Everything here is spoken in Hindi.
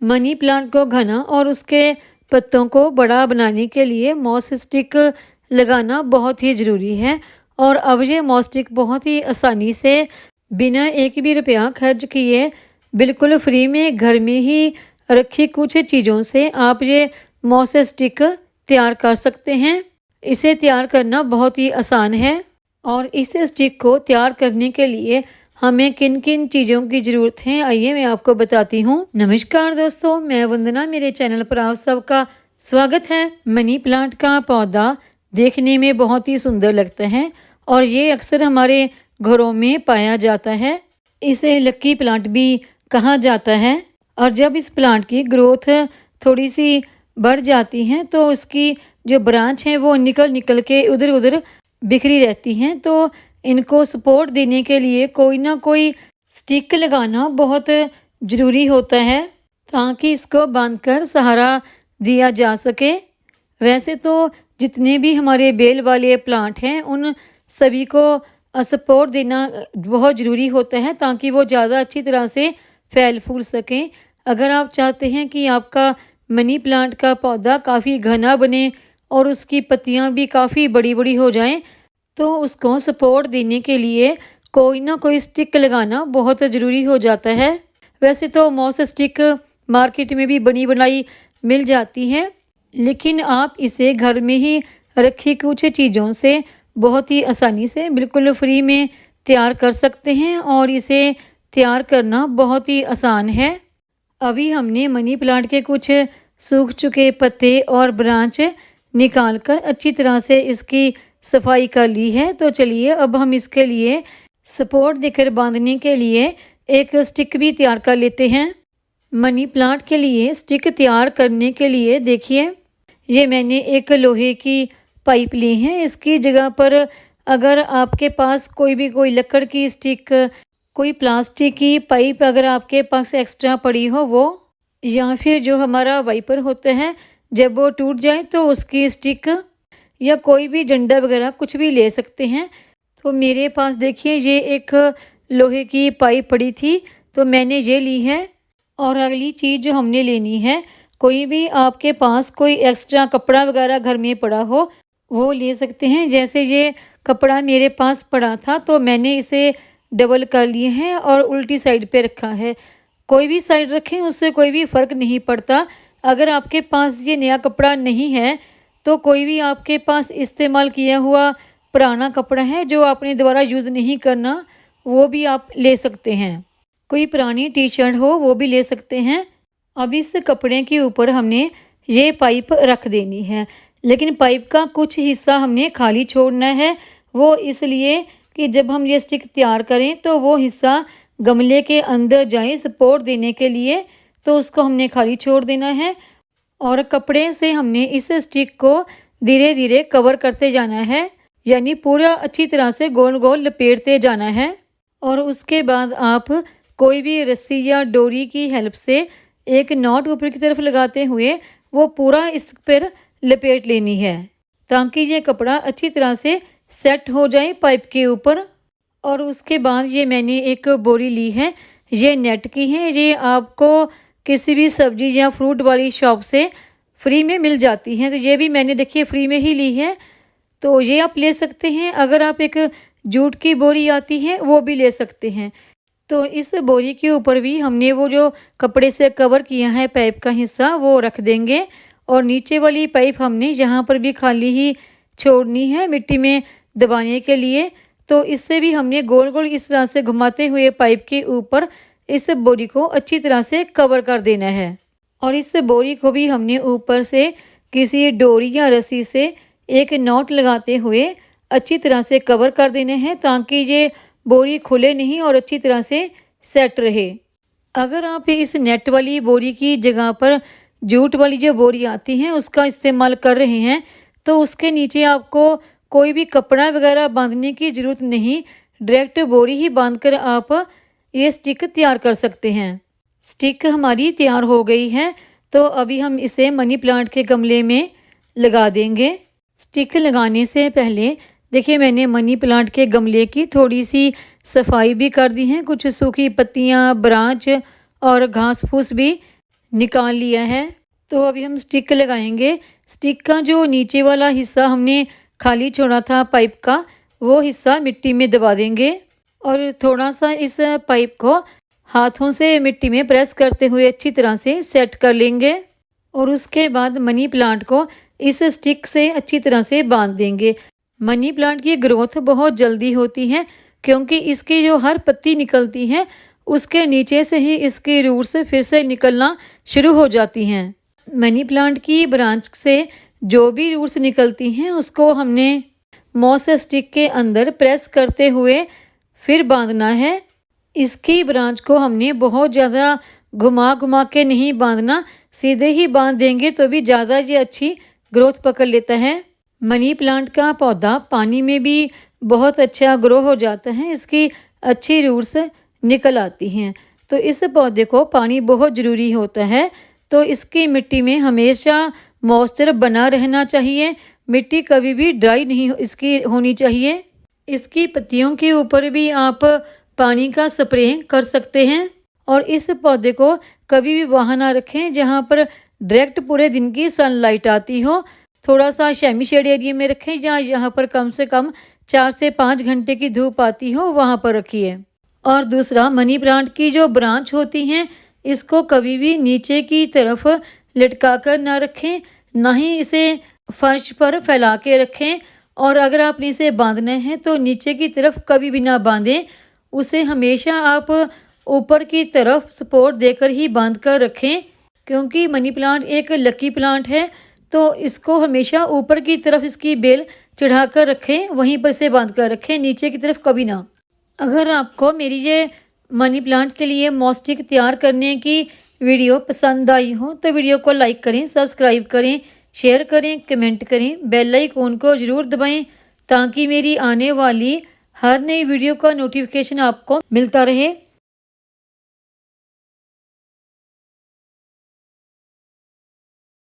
मनी प्लांट को घना और उसके पत्तों को बड़ा बनाने के लिए मॉस स्टिक लगाना बहुत ही ज़रूरी है। और अब ये मॉस स्टिक बहुत ही आसानी से बिना एक भी रुपया खर्च किए बिल्कुल फ्री में घर में ही रखी कुछ चीज़ों से आप ये मॉस स्टिक तैयार कर सकते हैं। इसे तैयार करना बहुत ही आसान है और इस स्टिक को तैयार करने के लिए हमें किन किन चीज़ों की ज़रूरत है आइए मैं आपको बताती हूँ। नमस्कार दोस्तों, मैं वंदना, मेरे चैनल पर आप सबका स्वागत है। मनी प्लांट का पौधा देखने में बहुत ही सुंदर लगता है और ये अक्सर हमारे घरों में पाया जाता है। इसे लकी प्लांट भी कहा जाता है और जब इस प्लांट की ग्रोथ थोड़ी सी बढ़ जाती है तो उसकी जो ब्रांच है वो निकल के उधर उधर बिखरी रहती हैं। तो इनको सपोर्ट देने के लिए कोई ना कोई स्टिक लगाना बहुत ज़रूरी होता है ताकि इसको बांधकर सहारा दिया जा सके। वैसे तो जितने भी हमारे बेल वाले प्लांट हैं उन सभी को सपोर्ट देना बहुत ज़रूरी होता है ताकि वो ज़्यादा अच्छी तरह से फैल फूल सकें। अगर आप चाहते हैं कि आपका मनी प्लांट का पौधा काफ़ी घना बने और उसकी पत्तियां भी काफ़ी बड़ी बड़ी हो जाएं, तो उसको सपोर्ट देने के लिए कोई ना कोई स्टिक लगाना बहुत ज़रूरी हो जाता है। वैसे तो मॉस स्टिक मार्केट में भी बनी बनाई मिल जाती है, लेकिन आप इसे घर में ही रखी कुछ चीज़ों से बहुत ही आसानी से बिल्कुल फ्री में तैयार कर सकते हैं और इसे तैयार करना बहुत ही आसान है। अभी हमने मनी प्लांट के कुछ सूख चुके पत्ते और ब्रांच निकालकर अच्छी तरह से इसकी सफाई कर ली है। तो चलिए अब हम इसके लिए सपोर्ट देकर बांधने के लिए एक स्टिक भी तैयार कर लेते हैं। मनी प्लांट के लिए स्टिक तैयार करने के लिए देखिए ये मैंने एक लोहे की पाइप ली है। इसकी जगह पर अगर आपके पास कोई लकड़ की स्टिक, कोई प्लास्टिक की पाइप अगर आपके पास एक्स्ट्रा पड़ी हो वो, या फिर जो हमारा वाइपर होता है जब वो टूट जाए तो उसकी स्टिक या कोई भी डंडा वगैरह कुछ भी ले सकते हैं। तो मेरे पास देखिए ये एक लोहे की पाइप पड़ी थी तो मैंने ये ली है। और अगली चीज़ जो हमने लेनी है, कोई भी आपके पास कोई एक्स्ट्रा कपड़ा वगैरह घर में पड़ा हो वो ले सकते हैं। जैसे ये कपड़ा मेरे पास पड़ा था तो मैंने इसे डबल कर लिए हैं और उल्टी साइड पे रखा है। कोई भी साइड रखें उससे कोई भी फ़र्क नहीं पड़ता। अगर आपके पास ये नया कपड़ा नहीं है तो कोई भी आपके पास इस्तेमाल किया हुआ पुराना कपड़ा है जो आपने दोबारा यूज़ नहीं करना वो भी आप ले सकते हैं। कोई पुरानी टी शर्ट हो वो भी ले सकते हैं। अब इस कपड़े के ऊपर हमने ये पाइप रख देनी है, लेकिन पाइप का कुछ हिस्सा हमने खाली छोड़ना है। वो इसलिए कि जब हम ये स्टिक तैयार करें तो वो हिस्सा गमले के अंदर जाए सपोर्ट देने के लिए, तो उसको हमने खाली छोड़ देना है। और कपड़े से हमने इस स्टिक को धीरे धीरे कवर करते जाना है, यानी पूरा अच्छी तरह से गोल गोल लपेटते जाना है। और उसके बाद आप कोई भी रस्सी या डोरी की हेल्प से एक नॉट ऊपर की तरफ लगाते हुए वो पूरा इस पर लपेट लेनी है ताकि ये कपड़ा अच्छी तरह से सेट हो जाए पाइप के ऊपर। और उसके बाद ये मैंने एक बोरी ली है, ये नेट की है। ये आपको किसी भी सब्जी या फ्रूट वाली शॉप से फ्री में मिल जाती हैं। तो ये भी मैंने देखिए फ्री में ही ली है, तो ये आप ले सकते हैं। अगर आप एक जूट की बोरी आती है वो भी ले सकते हैं। तो इस बोरी के ऊपर भी हमने वो जो कपड़े से कवर किया है पाइप का हिस्सा वो रख देंगे और नीचे वाली पाइप हमने यहाँ पर भी खाली ही छोड़नी है मिट्टी में दबाने के लिए। तो इससे भी हमने गोल गोल इस तरह से घुमाते हुए पाइप के ऊपर इस बोरी को अच्छी तरह से कवर कर देना है। और इस बोरी को भी हमने ऊपर से किसी डोरी या रस्सी से एक नॉट लगाते हुए अच्छी तरह से कवर कर देना है ताकि ये बोरी खुले नहीं और अच्छी तरह से सेट रहे। अगर आप इस नेट वाली बोरी की जगह पर जूट वाली जो बोरी आती है उसका इस्तेमाल कर रहे हैं तो उसके नीचे आपको कोई भी कपड़ा वगैरह बांधने की ज़रूरत नहीं, डायरेक्ट बोरी ही बांधकर आप ये स्टिक तैयार कर सकते हैं। स्टिक हमारी तैयार हो गई है तो अभी हम इसे मनी प्लांट के गमले में लगा देंगे। स्टिक लगाने से पहले देखिए मैंने मनी प्लांट के गमले की थोड़ी सी सफाई भी कर दी है। कुछ सूखी पत्तियां, ब्रांच और घास फूस भी निकाल लिया है। तो अभी हम स्टिक लगाएंगे। स्टिक का जो नीचे वाला हिस्सा हमने खाली छोड़ा था पाइप का, वो हिस्सा मिट्टी में दबा देंगे और थोड़ा सा इस पाइप को हाथों से मिट्टी में प्रेस करते हुए अच्छी तरह से सेट कर लेंगे। और उसके बाद मनी प्लांट को इस स्टिक से अच्छी तरह से बांध देंगे। मनी प्लांट की ग्रोथ बहुत जल्दी होती है क्योंकि इसकी जो हर पत्ती निकलती है उसके नीचे से ही इसकी रूट्स फिर से निकलना शुरू हो जाती हैं। मनी प्लांट की ब्रांच से जो भी रूट्स निकलती हैं उसको हमने मॉस स्टिक के अंदर प्रेस करते हुए फिर बांधना है। इसकी ब्रांच को हमने बहुत ज़्यादा घुमा घुमा के नहीं बांधना, सीधे ही बांध देंगे तो भी ज़्यादा ये अच्छी ग्रोथ पकड़ लेता है। मनी प्लांट का पौधा पानी में भी बहुत अच्छा ग्रो हो जाता है, इसकी अच्छी रूट्स निकल आती हैं। तो इस पौधे को पानी बहुत ज़रूरी होता है, तो इसकी मिट्टी में हमेशा मॉइस्चर बना रहना चाहिए। मिट्टी कभी भी ड्राई नहीं इसकी होनी चाहिए। इसकी पत्तियों के ऊपर भी आप पानी का स्प्रे कर सकते हैं। और इस पौधे को कभी भी वहाँ ना रखें जहाँ पर डायरेक्ट पूरे दिन की सनलाइट आती हो। थोड़ा सा सेमी शेड एरिया में रखें या यहाँ पर कम से कम 4 से 5 घंटे की धूप आती हो वहाँ पर रखिए। और दूसरा, मनी प्लांट की जो ब्रांच होती हैं इसको कभी भी नीचे की तरफ लटका कर ना रखें, ना ही इसे फर्श पर फैला के रखें। और अगर आपने इसे बांधना है तो नीचे की तरफ कभी भी ना बांधें, उसे हमेशा आप ऊपर की तरफ सपोर्ट देकर ही बांध कर रखें। क्योंकि मनी प्लांट एक लकी प्लांट है, तो इसको हमेशा ऊपर की तरफ इसकी बेल चढ़ा कर रखें, वहीं पर से बांध कर रखें, नीचे की तरफ कभी ना। अगर आपको मेरी ये मनी प्लांट के लिए मॉस स्टिक तैयार करने की वीडियो पसंद आई हो तो वीडियो को लाइक करें, सब्सक्राइब करें, शेयर करें, कमेंट करें, बेल आइकन को ज़रूर दबाएं ताकि मेरी आने वाली हर नई वीडियो का नोटिफिकेशन आपको मिलता रहे।